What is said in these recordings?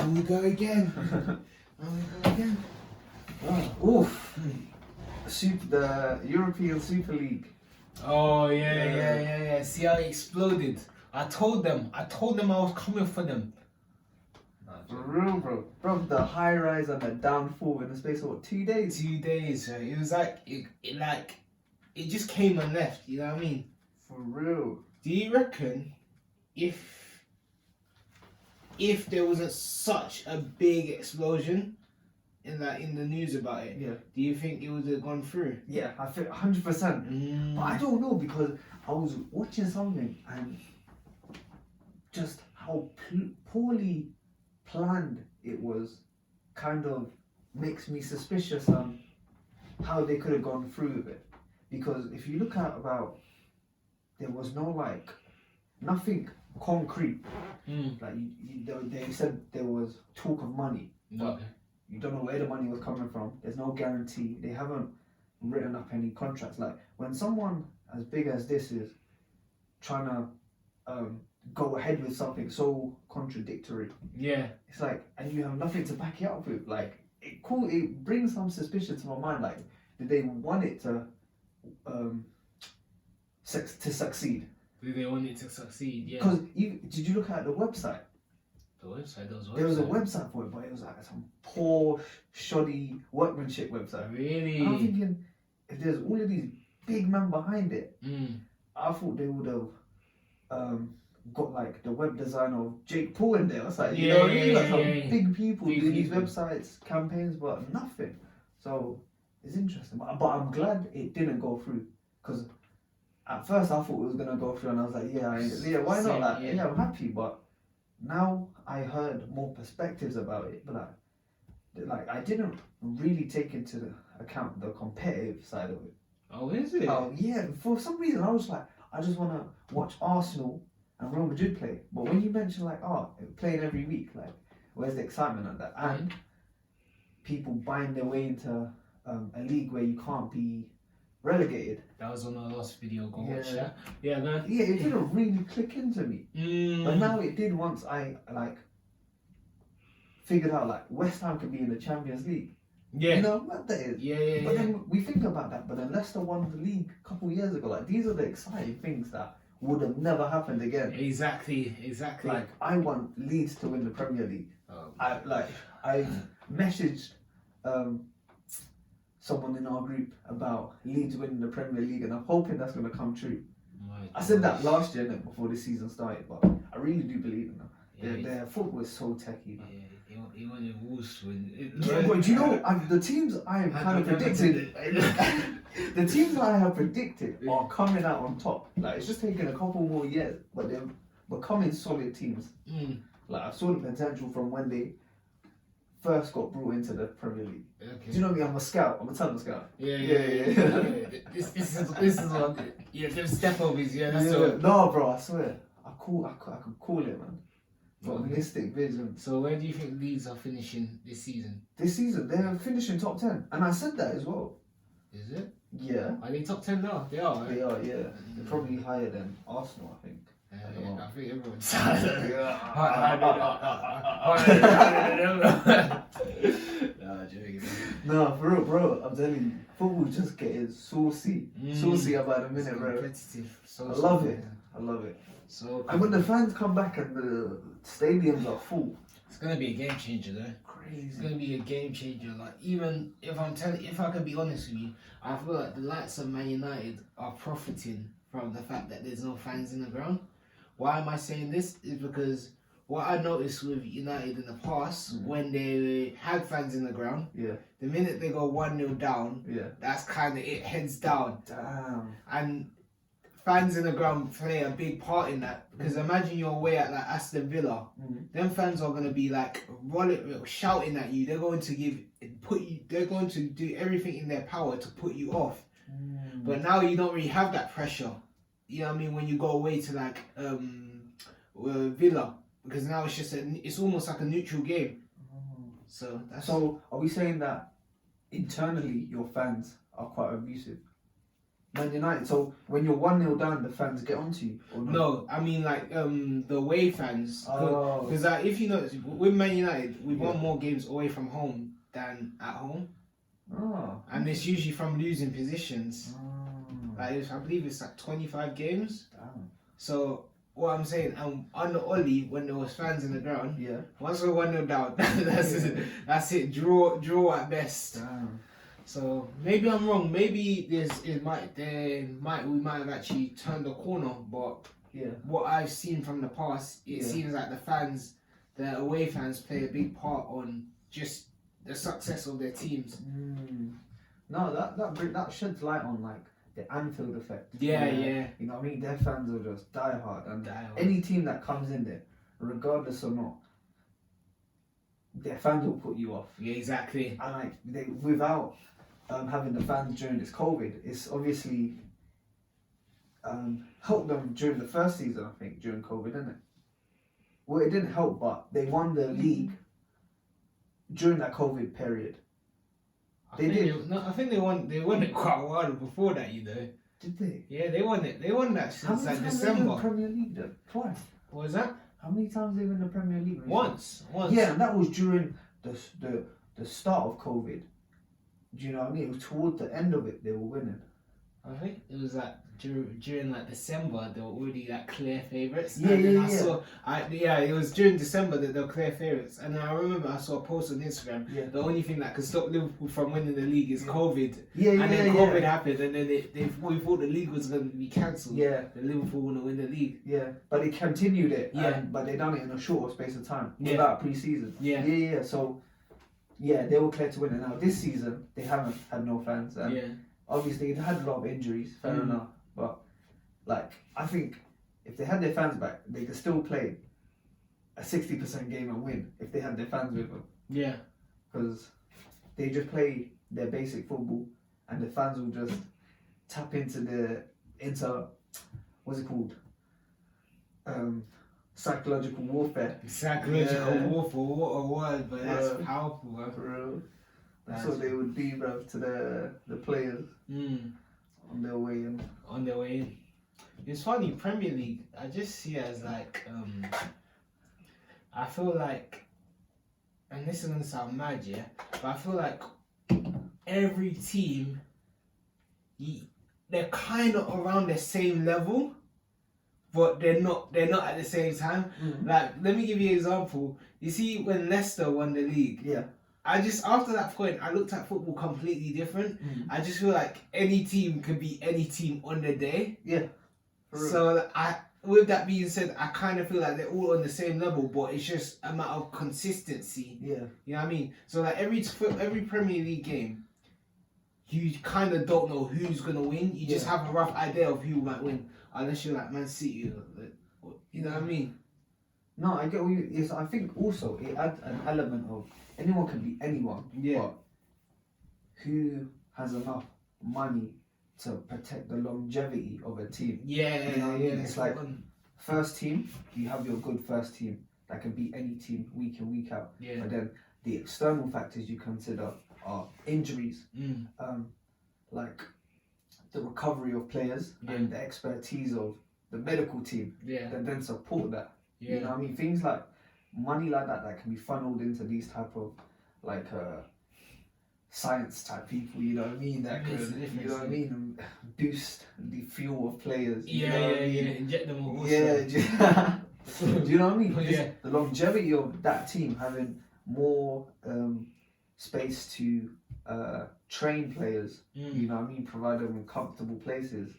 And we go again. Oh, oof. The European Super League. Oh yeah. See how it exploded. I told them I was coming for them. For real, bro. Bro, the Highrise and the downfall in the space of what, 2 days? 2 days, right? It was like it just came and left. You know what I mean? For real. Do you reckon if there wasn't such a big explosion in the news about it, Yeah. do you think it would have gone through? Yeah, I think 100%. But I don't know, because I was watching something and just how poorly planned it was kind of makes me suspicious on how they could have gone through with it. Because if you look at there was nothing concrete. Like they said there was talk of money, but you don't know where the money was coming from. There's no guarantee. They haven't written up any contracts. Like when someone as big as this is trying to go ahead with something so contradictory, it's like, and you have nothing to back it up with. Like it brings some suspicion to my mind. Like, did they want it to succeed? Did they want it to succeed? Yeah. Because did you look at the website? There was a website for it, but it was like some poor, shoddy workmanship website. Really? And I'm thinking, if there's all of these big men behind it, I thought they would have got like the web designer of Jake Paul in there or something. You know what I mean? Like some big people doing these websites, campaigns, but nothing. So it's interesting. But I'm glad it didn't go through, because at first I thought it was gonna go through, and I was like, yeah, why not? Like, yeah, I'm happy, but now I heard more perspectives about it, but like I didn't really take into account the competitive side of it. Oh, is it? Yeah, for some reason I was like, I just want to watch Arsenal and Real Madrid play. But when you mention playing every week, like, where's the excitement of that? And people buying their way into a league where you can't be relegated. That was on our last video. Go watch that. Yeah, it didn't really click into me. But now it did once I figured out like West Ham could be in the Champions League. Yeah. You know what that is? Yeah. But then we think about that, but then Leicester won the league a couple of years ago. Like, these are the exciting things that would have never happened again. Exactly. Like, I want Leeds to win the Premier League. I messaged someone in our group about Leeds winning the Premier League, and I'm hoping that's going to come true. I said that last year before the season started, but I really do believe in them. Their football is so techy. He wanted Wolves to win. But do you know, the teams I have kind of predicted, the teams that I have predicted are coming out on top. Like, it's just taking a couple more years, but they're becoming solid teams. Like, I saw the potential from when they first got brought into the Premier League. Okay. Do you know me? I'm a scout. I'm a tunnel scout. Yeah. This is one. Yeah, them step overs. Yeah, that's all. No, bro, I swear, I could call it, man. Mystic vision. So where do you think Leeds are finishing this season? This season they're finishing top 10, and I said that as well. Is it? Yeah. Are they top 10 now? They are. Right? They are. Yeah. They're probably higher than Arsenal, I think. I think everyone's. No, for real, bro. I'm telling you, football just getting saucy. Saucy about a minute, bro. Competitive. I love it. So, and when the fans come back and the stadiums are full, it's gonna be a game changer, though. Crazy. It's gonna be a game changer. Like, even if I can be honest with you, I feel like the likes of Man United are profiting from the fact that there's no fans in the ground. Why am I saying this? Is because what I noticed with United in the past, when they had fans in the ground, the minute they go 1-0 down, that's kind of it, heads down. Damn. And fans in the ground play a big part in that, because imagine you're away at like Aston Villa, them fans are gonna be like shouting at you. They're going to do everything in their power to put you off. But now you don't really have that pressure. You know what I mean? When you go away to like Villa, because now it's almost like a neutral game. So are we saying that internally your fans are quite abusive? Man United. So when you're 1-0 down, the fans get onto you. Or not? No, I mean like the away fans. Oh. Because if you notice, with Man United, we won more games away from home than at home. Oh. And it's usually from losing positions. Oh. Like I believe it's like 25 games. Damn. So what I'm saying, on the Ollie, when there was fans in the ground, Yeah. once we're 1-0 down, that's it. Draw at best. Damn. So maybe I'm wrong. Maybe we might have actually turned the corner. But Yeah. what I've seen from the past, it seems like the away fans play a big part on just the success of their teams. No, that sheds light on like the Anfield effect. Yeah. You know what I mean? Their fans are just die hard, and Die hard. any team that comes in there, regardless or not, their fans will put you off. Yeah, exactly. And like without having the fans during this COVID, it's obviously helped them during the first season. I think during COVID, didn't it? Well, it didn't help, but they won the league during that COVID period. I think they won it quite a while before that, you know. Did they? Yeah, they won it. They won that How since many like times they won the December. Premier League then? Twice. What was that? How many times they won the Premier League? Once. Yeah, and that was during the start of COVID. Do you know what I mean? It was towards the end of it they were winning. I think it was like during like December they were already like clear favourites. Yeah, and then yeah. it was during December that they were clear favourites. And I remember I saw a post on Instagram. Yeah. The only thing that could stop Liverpool from winning the league is COVID. Yeah, and then COVID happened, and then we thought the league was going to be cancelled. Yeah. Then Liverpool wouldn't win the league. Yeah, but they continued it. Yeah. But they done it in a shorter space of time Yeah. without pre-season. Yeah. So, yeah, they were clear to win it. Now this season they haven't had no fans. And Yeah. obviously they had a lot of injuries. Fair enough. But like I think if they had their fans back, they could still play a 60% game and win if they had their fans with them. Yeah. Because they just play their basic football, and the fans will just tap into what's it called? Psychological warfare. Psychological warfare, what a word, but that's powerful, bro. For real. That's what they would do, bro, to the players on their way in. On their way in. It's funny, Premier League, I just see it as like, I feel like, and this is going to sound mad, yeah, but I feel like every team, they're kind of around the same level, but they're not at the same time. Like, let me give you an example. You see, when Leicester won the league, after that point, I looked at football completely different. I just feel like any team could be any team on the day. Yeah. So with that being said, I kind of feel like they're all on the same level, but it's just a matter of consistency. Yeah. You know what I mean? So like every Premier League game, you kind of don't know who's gonna win. You just have a rough idea of who might win, unless you're like Man City. You know what I mean? No, I get what you. Yes, I think also it adds an element of anyone can be anyone. Yeah. But who has enough money to protect the longevity of a team? Yeah, You know what I mean? yeah. It's like first team. You have your good first team that can beat any team week in week out. Yeah. But then the external factors you consider are injuries, like the recovery of players and the expertise of the medical team that then support that. You know what I mean? Things like money like that can be funneled into these type of like science type people, you know what I mean? That could, you know what I mean, and boost the fuel of players. You know what I mean? Inject them all. Do you know what I mean? Yeah. The longevity of that team having more space to train players, you know what I mean? Provide them with comfortable places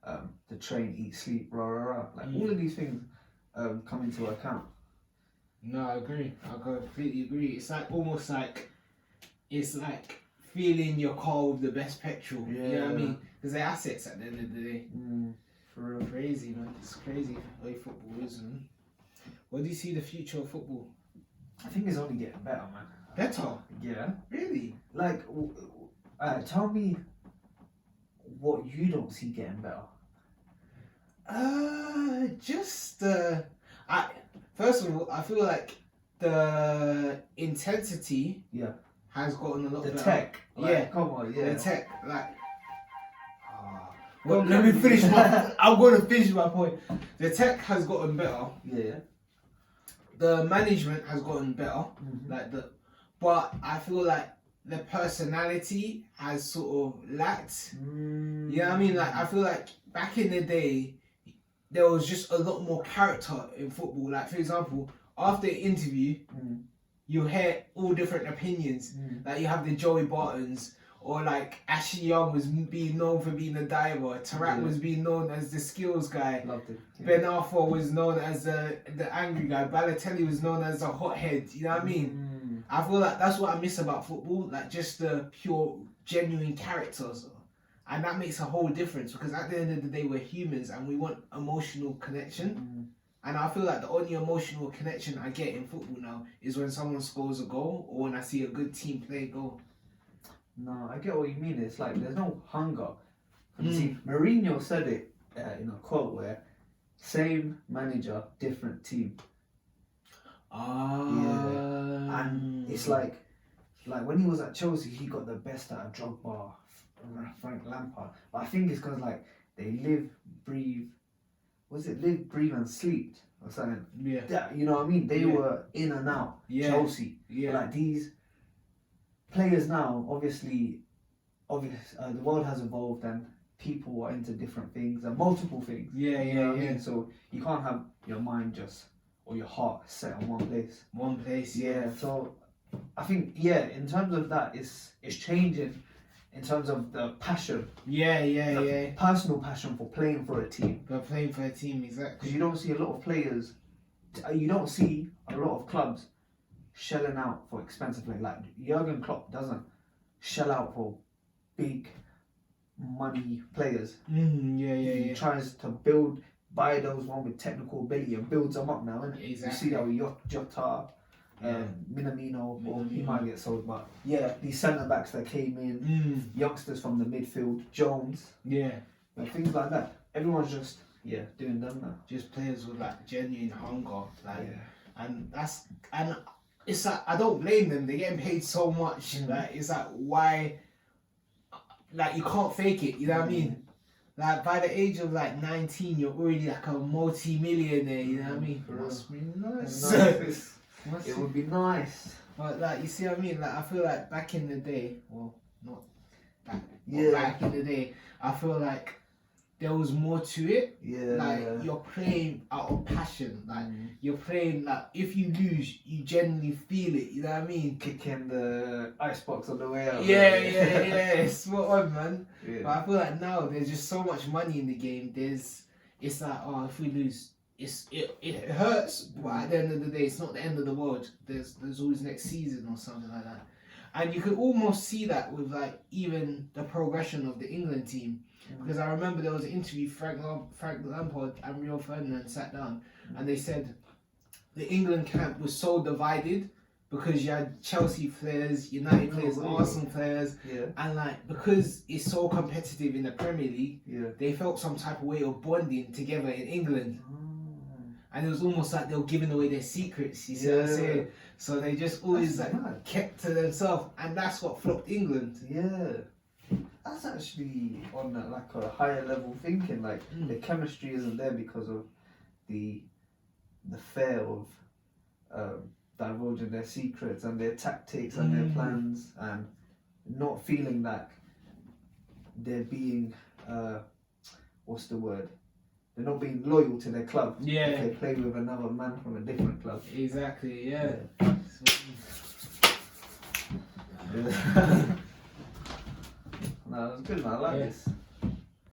to train, eat, sleep, Like all of these things come into account. No, I agree. I completely agree. It's like almost like it's like feeling your car with the best petrol. You know what I mean? Because they're assets at the end of the day. For real. Crazy, man. It's crazy the way football is, man. What do you see the future of football? I think it's only getting better, man. Better? Yeah. Really? Like, tell me what you don't see getting better. First of all, I feel like the intensity has gotten a lot better. The tech. Come on, the tech, like, Well, let me finish my. I'm going to finish my point. The tech has gotten better. Yeah. The management has gotten better. Mm-hmm. But I feel like the personality has sort of lacked. You know what I mean? Like I feel like back in the day, there was just a lot more character in football. Like for example, after an interview, you hear all different opinions. Like you have the Joey Bartons, or like Ashley Young was being known for being a diver. Tarak was being known as the skills guy. Loved it. Yeah. Ben Arthur was known as the angry guy. Balotelli was known as the hothead. You know what I mean? I feel like that's what I miss about football, like just the pure, genuine characters. And that makes a whole difference because at the end of the day, we're humans and we want emotional connection. And I feel like the only emotional connection I get in football now is when someone scores a goal or when I see a good team play a goal. No, I get what you mean. It's like there's no hunger. You see, Mourinho said it in a quote where, same manager, different team. Yeah. And it's like when he was at Chelsea, he got the best out of Drogba, Frank Lampard. But I think it's because like they live, breathe and sleep or something. Yeah. You know what I mean? They were in and out. Chelsea. Yeah. Like these players now, obviously, the world has evolved and people are into different things and multiple things. You know what I mean? So you can't have your mind just or your heart set on one place. Yeah. So I think in terms of that, it's changing in terms of the passion. The personal passion for playing for a team. Exactly. Because you don't see a lot of players. You don't see a lot of clubs shelling out for expensive players. Like Jurgen Klopp doesn't shell out for big money players. He tries to buy those one with technical ability and builds them up now. And you see that with Jota, Minamino, or he might get sold, but these centre backs that came in, youngsters from the midfield, Jones, and things like that. Everyone's just doing them now. Just players with like genuine hunger, and it's like I don't blame them. They're getting paid so much. Like it's like why, like you can't fake it. You know what I mean? Like by the age of like 19, you're already like a multi-millionaire. You know what I mean? Must be nice. It would be nice. But like you see what I mean? Like I feel like back in the day, well, not back. Back in the day, I feel like there was more to it. Like you're playing out of passion. Like you're playing like if you lose, you genuinely feel it. You know what I mean? Kicking the icebox on the way out. It's spot on, man. But I feel like now there's just so much money in the game. It's like if we lose, it hurts. But at the end of the day, it's not the end of the world. There's always next season or something like that. And you could almost see that with like even the progression of the England team. Because I remember there was an interview, Frank Lampard and Rio Ferdinand sat down and they said the England camp was so divided because you had Chelsea players, United players, Arsenal players, and like because it's so competitive in the Premier League, they felt some type of way of bonding together in England. And it was almost like they were giving away their secrets, you see what I'm saying? So they just always kept to themselves, and that's what flopped England. That's actually on like a higher level thinking. Like the chemistry isn't there because of the fear of divulging their secrets and their tactics and their plans, and not feeling like they're being what's the word? They're not being loyal to their club. If they play with another man from a different club. Exactly. No, it was good, man. I like this.